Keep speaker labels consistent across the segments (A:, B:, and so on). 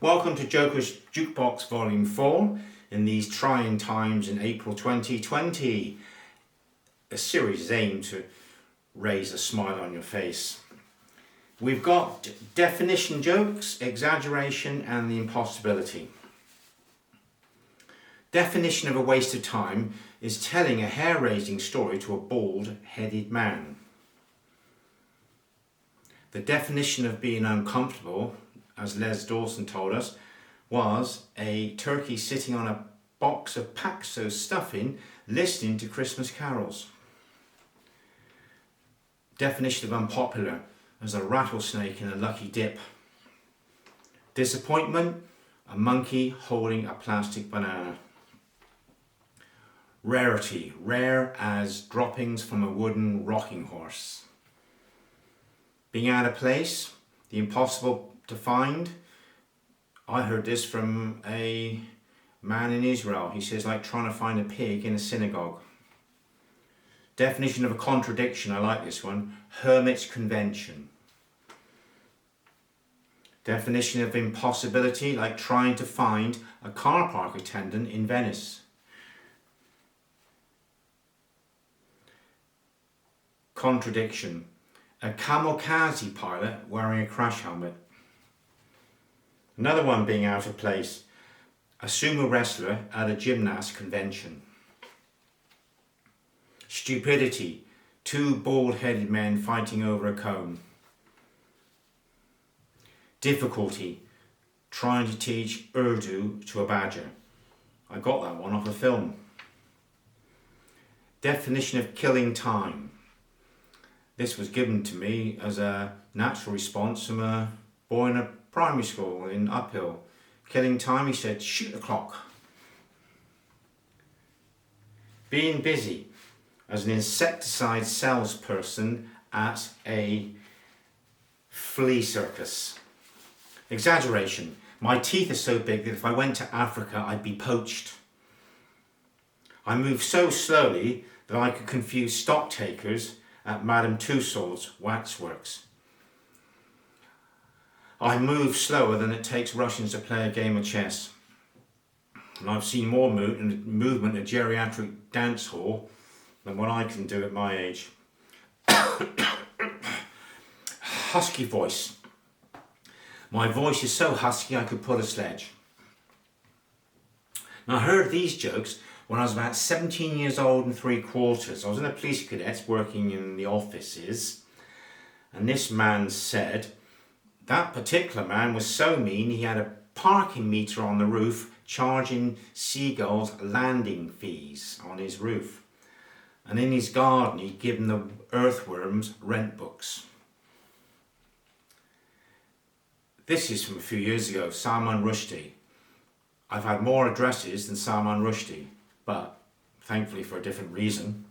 A: Welcome to Joker's Jukebox Volume 4 in these trying times in April 2020. A series is aimed to raise a smile on your face. We've got definition jokes, exaggeration and the impossibility. Definition of a waste of time is telling a hair-raising story to a bald-headed man. The definition of being uncomfortable, as Les Dawson told us, was a turkey sitting on a box of Paxo stuffing listening to Christmas carols. Definition of unpopular as a rattlesnake in a lucky dip. Disappointment, a monkey holding a plastic banana. Rarity, rare as droppings from a wooden rocking horse. Being out of place, the impossible to find. I heard this from a man in Israel. He says, like trying to find a pig in a synagogue. Definition of a contradiction, I like this one. Hermit's convention. Definition of impossibility, like trying to find a car park attendant in Venice. Contradiction, a kamikaze pilot wearing a crash helmet. Another one being out of place, a sumo wrestler at a gymnast convention. Stupidity, two bald-headed men fighting over a comb. Difficulty, trying to teach Urdu to a badger. I got that one off a film. Definition of killing time. This was given to me as a natural response from a boy in a primary school in Uphill. Killing time, he said, shoot the clock. Being busy as an insecticide salesperson at a flea circus. Exaggeration, my teeth are so big that if I went to Africa I'd be poached. I move so slowly that I could confuse stock takers at Madame Tussauds waxworks. I move slower than it takes Russians to play a game of chess. And I've seen more movement at geriatric dance hall than what I can do at my age. Husky voice. My voice is so husky I could pull a sledge. Now I heard these jokes when I was about 17 years old and 3/4. I was in the police cadets working in the offices, and this man said that particular man was so mean he had a parking meter on the roof charging seagulls landing fees on his roof, and in his garden he'd given the earthworms rent books. This is from a few years ago, Salman Rushdie. I've had more addresses than Salman Rushdie, but thankfully for a different reason.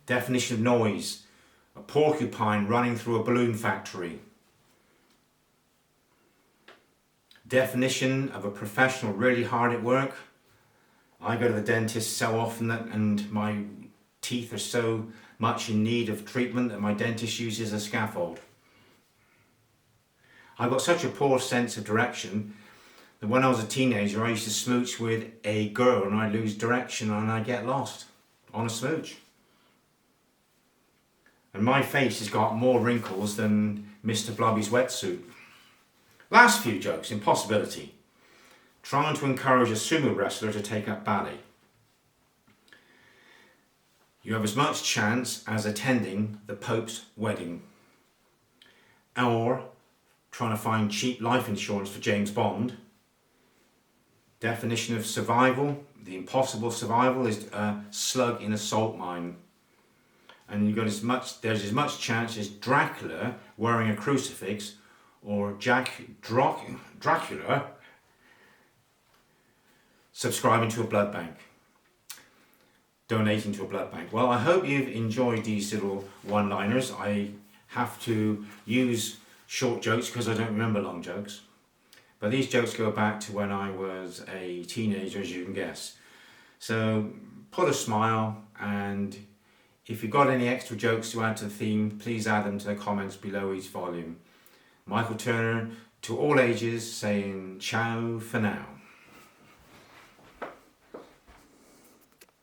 A: Definition of noise, a porcupine running through a balloon factory. Definition of a professional really hard at work. I go to the dentist so often and my teeth are so much in need of treatment that my dentist uses a scaffold. I've got such a poor sense of direction that when I was a teenager I used to smooch with a girl and I lose direction and I get lost on a smooch. And my face has got more wrinkles than Mr. Blobby's wetsuit. Last few jokes, impossibility. Trying to encourage a sumo wrestler to take up ballet. You have as much chance as attending the Pope's wedding. Or trying to find cheap life insurance for James Bond. Definition of survival, the impossible survival is a slug in a salt mine. And you've got there's as much chance as Dracula wearing a crucifix or Dracula subscribing to a blood bank, donating to a blood bank. Well, I hope you've enjoyed these little one-liners. I have to use short jokes because I don't remember long jokes. But these jokes go back to when I was a teenager, as you can guess. So put a smile, and if you've got any extra jokes to add to the theme, please add them to the comments below each volume. Michael Turner, to all ages saying ciao for now.